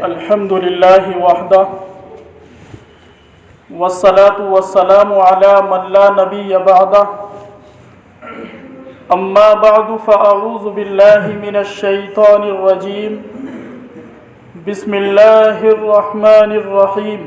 الحمد لله وحده والصلاة والسلام على من لا نبي بعده أما بعد فأعوذ بالله من الشيطان الرجيم بسم الله الرحمن الرحيم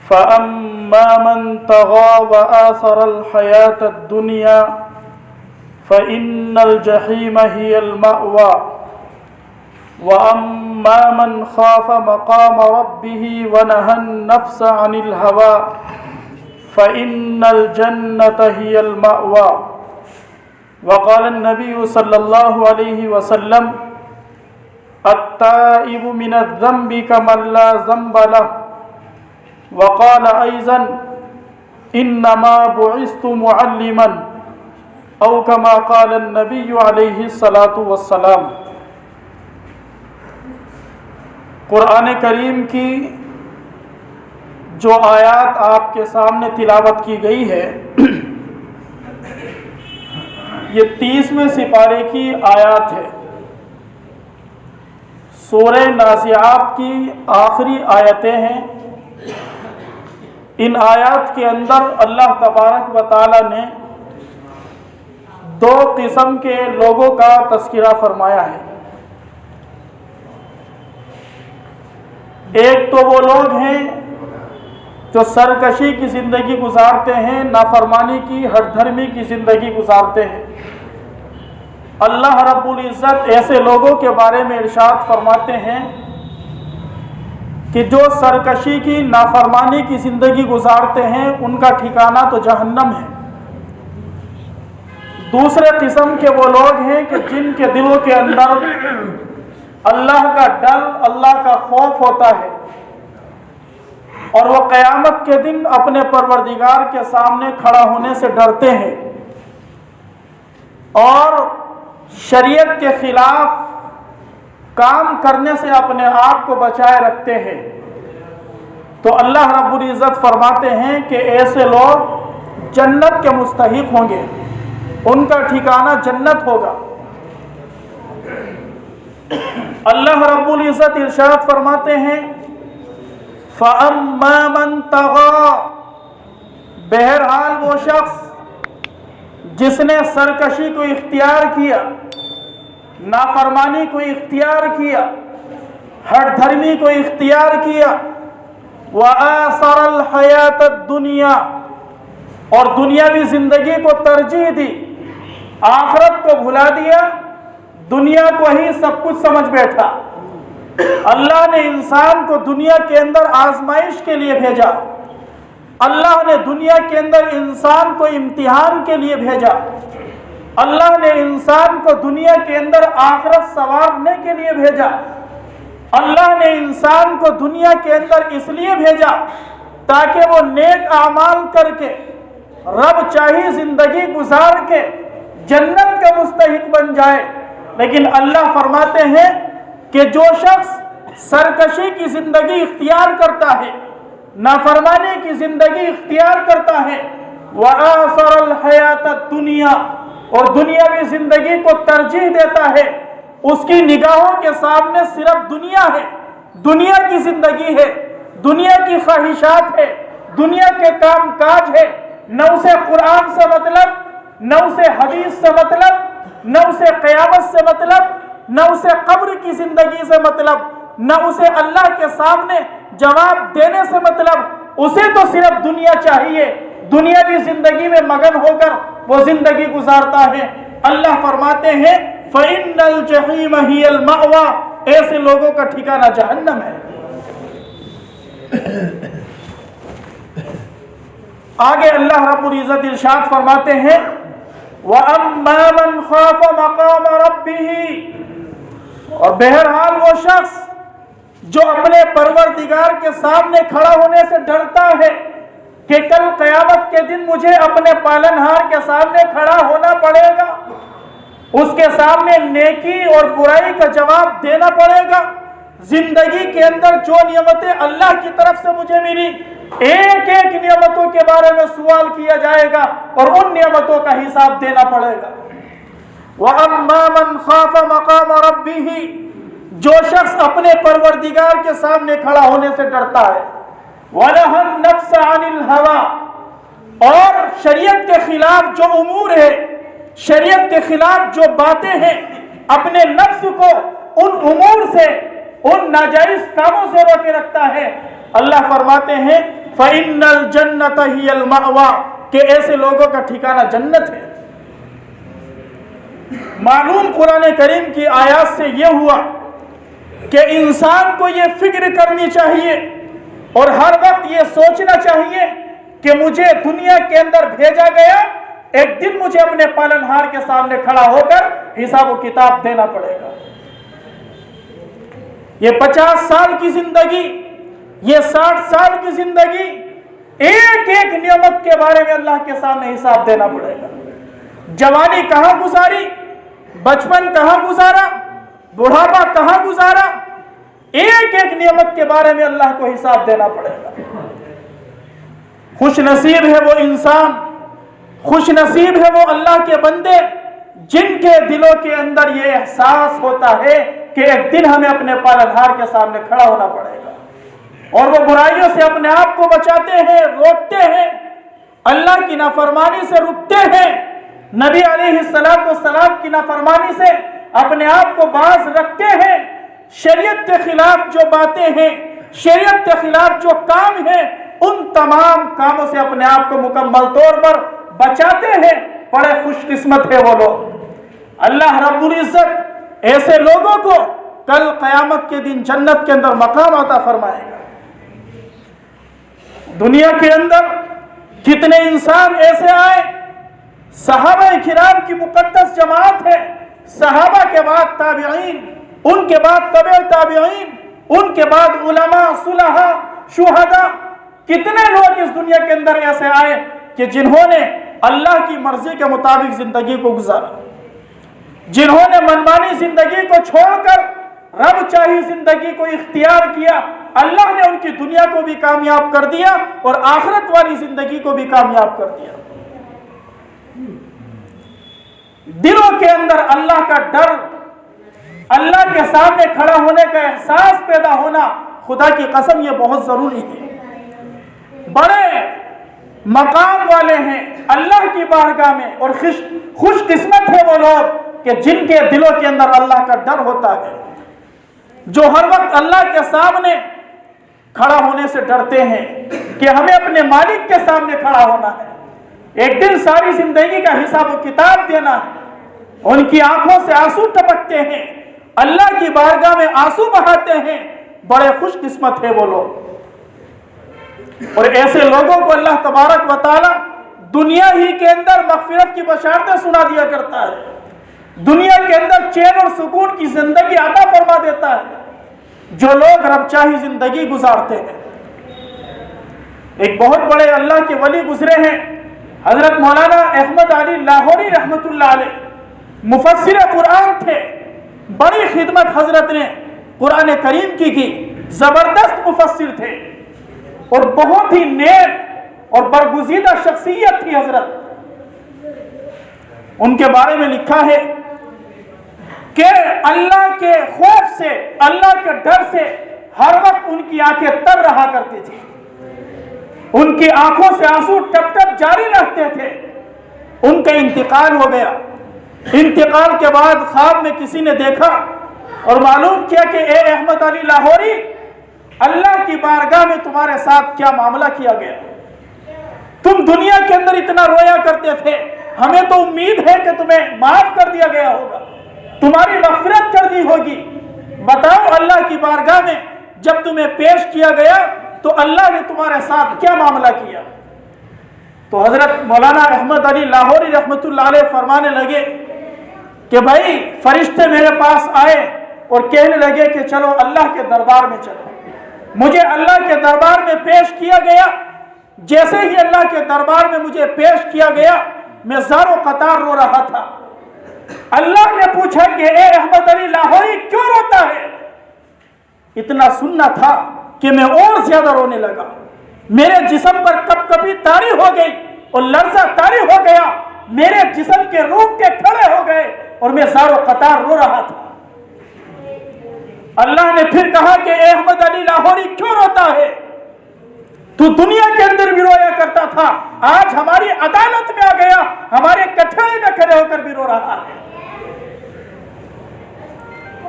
فأما من طغى وآثر الحياة الدنيا فإن الجحيم هي المأوى وَأَمَّا مَنْ خَافَ مَقَامَ رَبِّهِ وَنَهَى النَّفْسَ عَنِ الْهَوَى فَإِنَّ الْجَنَّةَ هِيَ الْمَأْوَى وقال النبي صلى الله عليه وسلم التائب من الذنب كمن لا ذنب له وقال أيضا إنما بعثت معلما أو كما قال النبي عليه الصلاة والسلام۔ قرآن کریم کی جو آیات آپ کے سامنے تلاوت کی گئی ہے یہ 30ویں سپارے کی آیات ہے۔ سورہ نازعات کی آخری آیتیں ہیں۔ ان آیات کے اندر اللہ تبارک و تعالی نے 2 قسم کے لوگوں کا تذکرہ فرمایا ہے۔ ایک تو وہ لوگ ہیں جو سرکشی کی زندگی گزارتے ہیں، نافرمانی کی، ہٹ دھرمی کی زندگی گزارتے ہیں۔ اللہ رب العزت ایسے لوگوں کے بارے میں ارشاد فرماتے ہیں کہ جو سرکشی کی، نافرمانی کی زندگی گزارتے ہیں ان کا ٹھکانہ تو جہنم ہے۔ دوسرے قسم کے وہ لوگ ہیں کہ جن کے دلوں کے اندر اللہ کا ڈر، اللہ کا خوف ہوتا ہے اور وہ قیامت کے دن اپنے پروردگار کے سامنے کھڑا ہونے سے ڈرتے ہیں اور شریعت کے خلاف کام کرنے سے اپنے آپ کو بچائے رکھتے ہیں، تو اللہ رب العزت فرماتے ہیں کہ ایسے لوگ جنت کے مستحق ہوں گے، ان کا ٹھکانہ جنت ہوگا۔ اللہ رب العزت ارشاد فرماتے ہیں فَأَمَّا مَنْ طَغَى، بہرحال وہ شخص جس نے سرکشی کو اختیار کیا، نافرمانی کو اختیار کیا، ہٹ دھرمی کو اختیار کیا، وَآثَرَ الْحَيَاةَ الدُّنْيَا، اور دنیاوی زندگی کو ترجیح دی، آخرت کو بھلا دیا، دنیا کو ہی سب کچھ سمجھ بیٹھا۔ اللہ نے انسان کو دنیا کے اندر آزمائش کے لیے بھیجا، اللہ نے دنیا کے اندر انسان کو امتحان کے لیے بھیجا، اللہ نے انسان کو دنیا کے اندر آخرت سنوارنے کے لیے بھیجا، اللہ نے انسان کو دنیا کے اندر اس لیے بھیجا تاکہ وہ نیک اعمال کر کے رب چاہی زندگی گزار کے جنت کا مستحق بن جائے۔ لیکن اللہ فرماتے ہیں کہ جو شخص سرکشی کی زندگی اختیار کرتا ہے، نافرمانی کی زندگی اختیار کرتا ہے، وَآثَرَ الْحَيَاةَ الدُّنْيَا، اور دنیاوی زندگی کو ترجیح دیتا ہے، اس کی نگاہوں کے سامنے صرف دنیا ہے، دنیا کی زندگی ہے، دنیا کی خواہشات ہے، دنیا کے کام کاج ہے، نہ اسے قرآن سے مطلب، نہ اسے حدیث سے مطلب، نہ اسے قیامت سے مطلب، نہ اسے قبر کی زندگی سے مطلب، نہ اسے اللہ کے سامنے جواب دینے سے مطلب، اسے تو صرف دنیا چاہیے، دنیاوی زندگی میں مگن ہو کر وہ زندگی گزارتا ہے۔ اللہ فرماتے ہیں فَإِنَّ الْجَحِيمَ هِيَ الْمَأْوَى، ایسے لوگوں کا ٹھکانہ جہنم ہے۔ آگے اللہ رب العزت ارشاد فرماتے ہیں وَأَمَّا مَنْ خَافَ مَقَامَ رَبِّهِ، اور بہرحال وہ شخص جو اپنے پروردگار کے سامنے کھڑا ہونے سے ڈرتا ہے کہ کل قیامت کے دن مجھے اپنے پالنہار کے سامنے کھڑا ہونا پڑے گا، اس کے سامنے نیکی اور برائی کا جواب دینا پڑے گا، زندگی کے اندر جو نعمتیں اللہ کی طرف سے مجھے ملی، ایک ایک نعمتوں کے بارے میں سوال کیا جائے گا اور ان نعمتوں کا حساب دینا پڑے گا۔ وَأَمَّا مَنْ خَافَ مَقَامَ رَبِّهِ، जो शख्स अपने परवरदिगार के सामने खड़ा होने से डरता है, वनहन नफ्स अनिल हवा, और शरीयत के खिलाफ जो उमूर है, शरीयत के खिलाफ जो बातें हैं, अपने नफ्स को उन उमूर से, उन नाजायज कामों से रोके रखता है। अल्लाह फरमाते हैं फ़इन्नल जन्नत हियल मअवा, कि ऐसे लोगों का ठिकाना जन्नत है। मालूम कुरान करीम की आयत से यह हुआ कि इंसान को ये फिक्र करनी चाहिए और हर वक्त ये सोचना चाहिए कि मुझे दुनिया के अंदर भेजा गया, एक दिन मुझे अपने पालनहार के सामने खड़ा होकर हिसाब व किताब देना पड़ेगा। ये 50 साल की जिंदगी, ये 60 साल की जिंदगी, एक एक नियमत के बारे में अल्लाह के सामने हिसाब देना पड़ेगा। जवानी कहां गुजारी, बचपन कहां गुजारा, बुढ़ापा कहां गुजारा, एक एक नियमत के बारे में अल्लाह को हिसाब देना पड़ेगा। खुश नसीब है वो इंसान, खुश नसीब है वो अल्लाह के बंदे जिनके दिलों के अंदर ये एहसास होता है कि एक दिन हमें अपने पालनहार के सामने खड़ा होना पड़ेगा, और वो बुराइयों से अपने आप को बचाते हैं, रोकते हैं, अल्लाह की नाफरमानी से रुकते हैं, नबी अलैहिस्सलातु वस्सलाम की नाफरमानी से अपने आप को बाज रखते हैं, शरीयत के खिलाफ जो बातें हैं, शरीयत के खिलाफ जो काम है, उन तमाम कामों से अपने आप को मुकम्मल तौर पर बचाते हैं। बड़े खुशकिस्मत है वो लोग। अल्लाह रब्बुल इज्जत ऐसे लोगों को कल क़यामत के दिन जन्नत के अंदर मकाम अता फरमाएगा। दुनिया के अंदर कितने इंसान ऐसे आए, सहाबा किराम की मुक़द्दस जमात है, सहाबा के बाद ताबिईन, उनके बाद तबे ताबिईन, उनके बाद उलमा, सुलहा, शुहदा, कितने लोग इस दुनिया के अंदर ऐसे आए कि जिन्होंने अल्लाह की मर्जी के मुताबिक जिंदगी को गुजारा, जिन्होंने मनमानी जिंदगी को छोड़कर रब चाही जिंदगी को इख्तियार किया। अल्लाह ने उनकी दुनिया को भी कामयाब कर दिया और आखिरत वाली जिंदगी को भी कामयाब कर दिया। दिलों के अंदर अल्लाह का डर, अल्लाह के सामने खड़ा होने का एहसास पैदा होना, खुदा की कसम ये बहुत जरूरी है। बड़े मकाम वाले हैं अल्लाह की बारगाह में, और खुशकिस्मत है वो लोग कि जिनके दिलों के अंदर अल्लाह का डर होता है, जो हर वक्त अल्लाह के सामने खड़ा होने से डरते हैं कि हमें अपने मालिक के सामने खड़ा होना है, एक दिन सारी जिंदगी का हिसाब व किताब देना है। उनकी आंखों से आंसू टपकते हैं, अल्लाह की बारगाह में आंसू बहाते हैं। बड़े खुशकिस्मत है वो लोग। और ऐसे लोगों को अल्लाह तबारक व तआला दुनिया ही के अंदर मग़फ़िरत की बशारतें सुना दिया करता है, दुनिया के अंदर चैन और सुकून की जिंदगी अता फरमा देता है जो लोग रब चाही जिंदगी गुजारते हैं। एक बहुत बड़े अल्लाह के वली गुजरे हैं, हजरत मौलाना अहमद अली लाहौरी रहमतुल्लाह अलैह, मुफस्सिर कुरान थे। बड़ी खिदमत हजरत ने कुरान करीम की जबरदस्त मुफस्सिर थे और बहुत ही नेक और बरगुज़ीदा शख्सियत थी हजरत। उनके बारे में लिखा है कि अल्लाह के खौफ से, अल्लाह के डर से हर वक्त उनकी आंखें तर रहा करती थी, उनकी आंखों से आंसू टप टप जारी रहते थे। उनका इंतकाल हो गया। इंतकाल के बाद ख्वाब में किसी ने देखा और मालूम किया कि ए अहमद अली लाहौरी, अल्लाह की बारगाह में तुम्हारे साथ क्या मामला किया गया। तुम दुनिया के अंदर इतना रोया करते थे, हमें तो उम्मीद है कि तुम्हें माफ कर दिया गया होगा, तुम्हारी मग़फ़िरत कर दी होगी। बताओ अल्लाह की बारगाह में जब तुम्हें पेश किया गया तो अल्लाह ने तुम्हारे साथ क्या मामला किया। तो हजरत मौलाना अहमद अली लाहौरी रहमतुल्लाह अलैह फरमाने लगे कि भाई फरिश्ते मेरे पास आए और कहने लगे कि चलो अल्लाह के दरबार में चलो। मुझे अल्लाह के दरबार में पेश किया गया। जैसे ही अल्लाह के दरबार में मुझे पेश किया गया, मैं ज़ारो कतार रो रहा था। अल्लाह ने पूछा कि ए अहमद अली लाहौरी क्यों रोता है। इतना सुनना था कि मैं और ज्यादा रोने लगा। मेरे जिस्म पर कपकपी तारी हो गई और लर्जा तारी हो गया। मेरे जिस्म के रूप के खड़े हो गए और मैं ज़ारो कतार रो रहा था। अल्लाह ने फिर कहा कि ए अहमद अली लाहौरी क्यों रोता है, तू दुनिया के अंदर भी रोया करता था, आज हमारी अदालत में आ गया, हमारे कठघरे में खड़े होकर भी रो रहा है।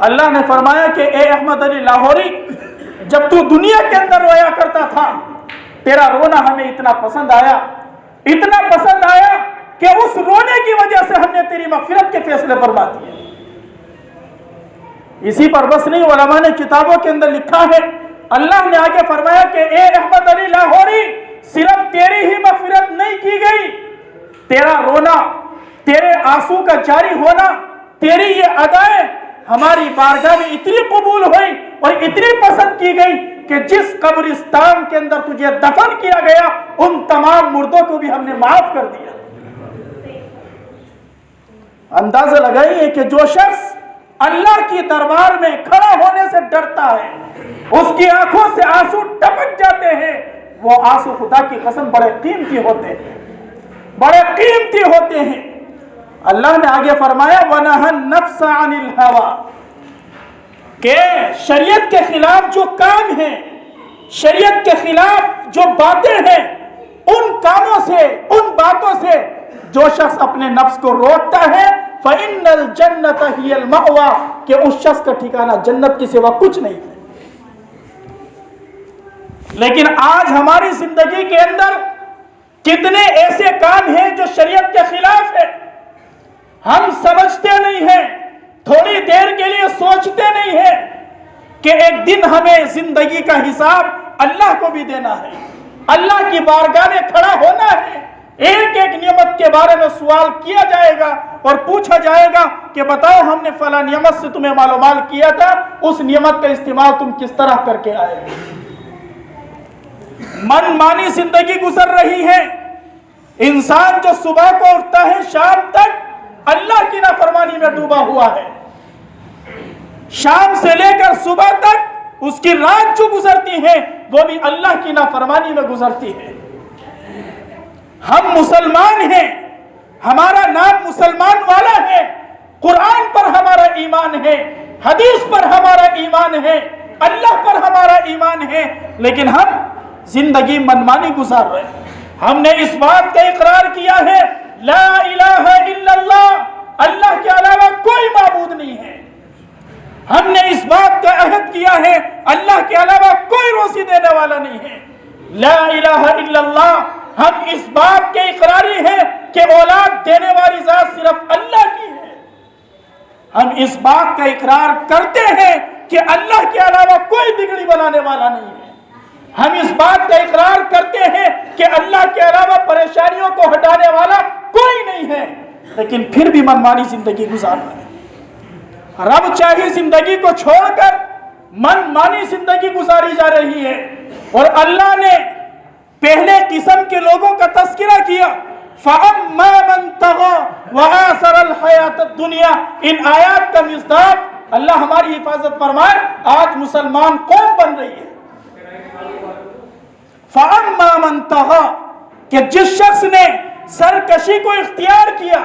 अल्लाह ने फरमाया कि ए अहमद अली लाहौरी, जब तू दुनिया के अंदर रोया करता था, तेरा रोना हमें इतना पसंद आया कि उस रोने की वजह से हमने तेरी मग़फ़िरत के फैसले फरमा दिए। इसी पर बस नहीं, उलमा ने किताबों के अंदर लिखा है, अल्लाह ने आगे फरमाया कि ए अहमद अली लाहौरी, सिर्फ तेरी ही मग़फ़िरत नहीं की गई, तेरा रोना, तेरे आंसू का जारी होना, तेरी ये अदाएं हमारी बारगाह में इतनी कबूल हुई और इतनी पसंद की गई कि जिस कब्रिस्तान के अंदर तुझे दफन किया गया, उन तमाम मुर्दों को भी हमने माफ कर दिया। अंदाजा लगाइए कि जो शख्स अल्लाह की दरबार में खड़ा होने से डरता है, उसकी आंखों से आंसू टपक जाते हैं, वो आंसू खुदा की कसम बड़े कीमती होते हैं, बड़े कीमती होते हैं। अल्लाह ने आगे फरमाया वनहन नफ्स अनिल हवा, के शरीयत के खिलाफ जो काम है, शरीयत के खिलाफ जो बातें हैं, उन कामों से, उन बातों से जो शख्स अपने नफ्स को रोकता है, फ़इन्नल जन्नत हियल मअवा, कि उस शख्स का ठिकाना जन्नत के सिवा कुछ नहीं है। लेकिन आज हमारी जिंदगी के अंदर कितने ऐसे काम हैं जो शरीयत के खिलाफ है, हम समझते नहीं हैं, थोड़ी देर के लिए सोचते नहीं हैं कि एक दिन हमें जिंदगी का हिसाब अल्लाह को भी देना है, अल्लाह की बारगाह में खड़ा होना है, एक एक नियमत के बारे में सवाल किया जाएगा और पूछा जाएगा कि बताओ हमने फला नियमत से तुम्हें मालूमाल किया था, उस नियमत का इस्तेमाल तुम किस तरह करके आए। मनमानी जिंदगी गुजर रही है। इंसान जो सुबह को उठता है, शाम तक अल्लाह की नाफरमानी में डूबा हुआ है, शाम से लेकर सुबह तक उसकी रात जो गुजरती है वो भी अल्लाह की नाफरमानी में गुजरती है। हम मुसलमान हैं, हमारा नाम मुसलमान वाला है, कुरान पर हमारा ईमान है, हदीस पर हमारा ईमान है, अल्लाह पर हमारा ईमान है, लेकिन हम जिंदगी मनमानी गुजार रहे हैं। हमने इस बात का इकरार किया है ला इलाहा इल्लल्लाह, अल्लाह के अलावा कोई माबूद नहीं है। हमने इस बात का अहद किया है अल्लाह के अलावा कोई रोज़ी देने वाला नहीं है। ला इलाहा इल्लल्लाह, हम इस बात के इकरारी हैं कि औलाद देने वाली जात सिर्फ अल्लाह की है। हम इस बात का इकरार करते हैं कि अल्लाह के अलावा कोई बिगड़ी बनाने वाला नहीं है। हम इस बात का इकरार करते हैं कि अल्लाह के अलावा परेशानियों को हटाने वाला कोई नहीं है, लेकिन फिर भी मनमानी जिंदगी गुजार रहे हैं। रब चाही जिंदगी को छोड़कर मनमानी जिंदगी गुजारी जा रही है। और अल्लाह ने पहले किस्म के लोगों का तस्करा किया, फ़अम्मा मन तग़ा व आसरल हयात दुनिया। इन आयात का मिस्दाक अल्लाह हमारी हिफाजत फरमाए, आज मुसलमान कौम बन रही है। फ़अम्मा मन तग़ा, कि जिस शख्स ने सरकशी को इख्तियार किया,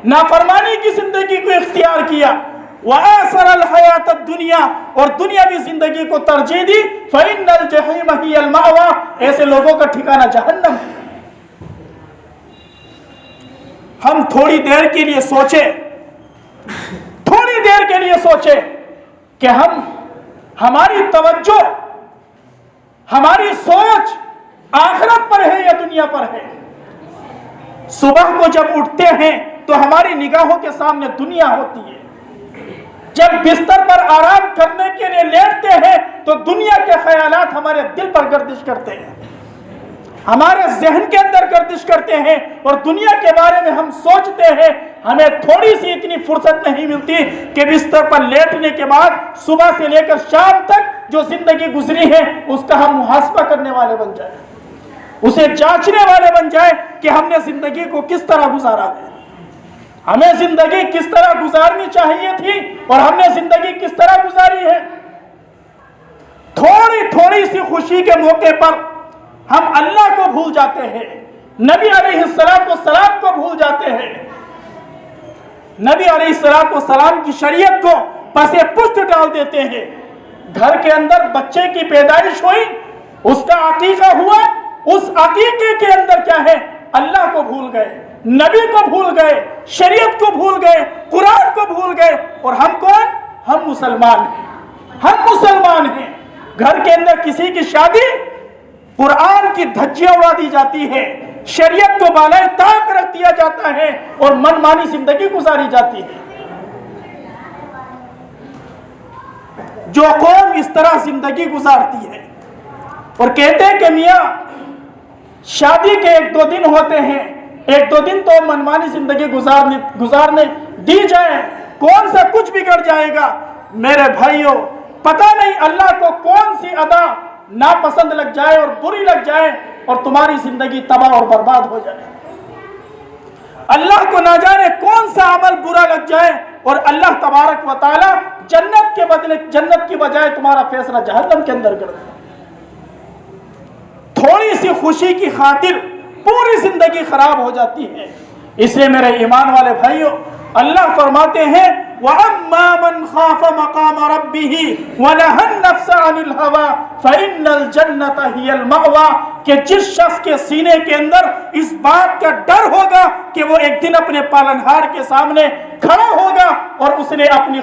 नाफरमानी की जिंदगी को इख्तियार किया, वआसरल हयात दुनिया, और दुनियावी जिंदगी को तरजीह दी, फ़इन्नल जहीम हियल मअवा, ऐसे लोगों का ठिकाना जहन्नम है। हम थोड़ी देर के लिए सोचे, थोड़ी देर के लिए सोचे कि हमारी तवज्जो, हमारी सोच आखिरत पर है या दुनिया पर है। सुबह को जब उठते हैं तो हमारी निगाहों के सामने दुनिया होती है, जब बिस्तर पर आराम करने के लिए लेटते हैं तो दुनिया के ख्यालात हमारे दिल पर गर्दिश करते हैं, हमारे जहन के अंदर गर्दिश करते हैं और दुनिया के बारे में हम सोचते हैं। हमें थोड़ी सी इतनी फुर्सत नहीं मिलती कि बिस्तर पर लेटने के बाद सुबह से लेकर शाम तक जो जिंदगी गुजरी है उसका हम मुहासबा करने वाले बन जाए, उसे जांचने वाले बन जाए कि हमने जिंदगी को किस तरह गुजारा है, हमें जिंदगी किस तरह गुजारनी चाहिए थी और हमने जिंदगी किस तरह गुजारी है। थोड़ी थोड़ी सी खुशी के मौके पर हम अल्लाह को भूल जाते हैं, नबी अलैहिस्सलाम को भूल जाते हैं, नबी अलैहिस्सलाम की शरीयत को پس پشت ڈال دیتے ہیں۔ گھر کے اندر بچے کی پیدائش ہوئی، اس کا عقیقہ ہوا، اس عقیقے کے اندر کیا ہے؟ اللہ کو بھول گئے، نبی کو بھول گئے، شریعت کو بھول گئے، قرآن کو بھول گئے، اور ہم کون؟ ہم مسلمان ہیں، ہم مسلمان ہیں۔ گھر کے اندر کسی کی شادی قرآن کی دھجیاں اڑا دی جاتی ہے، شریعت کو بالائے طاق رکھ دیا جاتا ہے، اور من مانی زندگی گزاری جاتی ہے۔ جو قوم اس طرح زندگی گزارتی ہے اور کہتے ہیں کہ میاں شادی کے 1-2 دن ہوتے ہیں، 1-2 دن تو منمانی زندگی گزارنے دی جائے، کون سا کچھ بگڑ جائے گا؟ میرے بھائیوں، پتہ نہیں اللہ کو کون سی ادا ناپسند لگ جائے اور بری لگ جائے اور تمہاری زندگی تباہ اور برباد ہو جائے۔ اللہ کو نہ جانے کون سا عمل برا لگ جائے اور اللہ تبارک و تعالی جنت کے بدلے جنت کی بجائے تمہارا فیصلہ جہنم کے اندر کر دے۔ تھوڑی سی خوشی کی خاطر پوری زندگی خراب ہو جاتی ہے۔ اس لیے میرے ایمان والے بھائیوں، اللہ فرماتے ہیں وَأَمَّا مَنْ خَافَ مَقَامَ رَبِّهِ وَنَهَى النَّفْسَ عَنِ الْهَوَىٰ فَإِنَّ الْجَنَّةَ هِيَ الْمَأْوَىٰ، کہ جس شخص کے سینے کے اندر اس بات کا ڈر ہوگا کہ وہ ایک دن اپنے پالنہار کے سامنے کھڑا ہوگا اور اس نے اپنی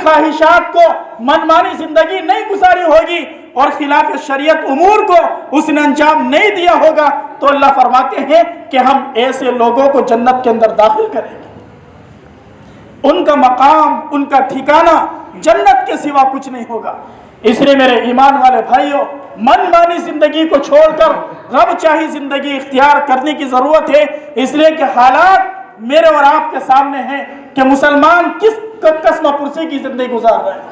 خواہشات کو منمانی زندگی نہیں گزاری ہوگی اور خلاف شریعت امور کو اس نے انجام نہیں دیا ہوگا، تو اللہ فرماتے ہیں کہ ہم ایسے لوگوں کو جنت کے اندر داخل کریں گے۔ ان کا مقام، ان کا ٹھکانہ جنت کے سوا کچھ نہیں ہوگا۔ اس لیے میرے ایمان والے بھائیوں، من مانی زندگی کو چھوڑ کر رب چاہی زندگی اختیار کرنے کی ضرورت ہے، اس لیے کہ حالات میرے اور آپ کے سامنے ہیں کہ مسلمان کس قسم پرسی کی زندگی گزار رہے ہیں،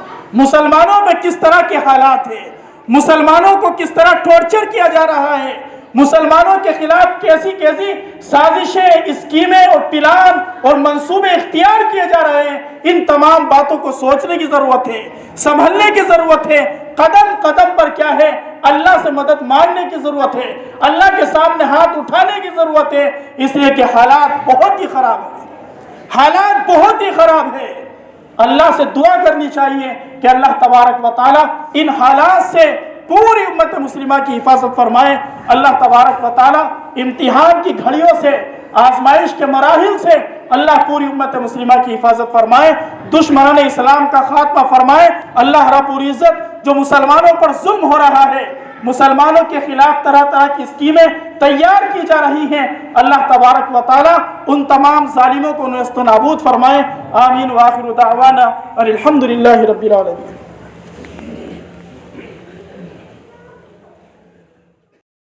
مسلمانوں میں کس طرح کے حالات ہیں، مسلمانوں کو کس طرح ٹارچر کیا جا رہا ہے، مسلمانوں کے خلاف کیسی کیسی سازشیں، اسکیمیں اور پلان اور منصوبے اختیار کیے جا رہے ہیں۔ ان تمام باتوں کو سوچنے کی ضرورت ہے، سنبھلنے کی ضرورت ہے، قدم قدم پر کیا ہے؟ اللہ سے مدد مانگنے کی ضرورت ہے، اللہ کے سامنے ہاتھ اٹھانے کی ضرورت ہے، اس لیے کہ حالات بہت ہی خراب ہیں، حالات بہت ہی خراب ہیں۔ اللہ سے دعا کرنی چاہیے کہ اللہ تبارک و تعالی ان حالات سے پوری امت مسلمہ کی حفاظت فرمائے۔ اللہ تبارک و تعالی امتحان کی گھڑیوں سے، آزمائش کے مراحل سے اللہ پوری امت مسلمہ کی حفاظت فرمائے، دشمنان اسلام کا خاتمہ فرمائے۔ اللہ رب العزت جو مسلمانوں پر ظلم ہو رہا ہے، مسلمانوں کے خلاف طرح طرح کی اسکیمیں تیار کی جا رہی ہیں، اللہ تبارک و تعالی ان تمام ظالموں کو نیست و نابود فرمائے۔ آمین وآخر دعوانا الحمدللہ رب العالمین۔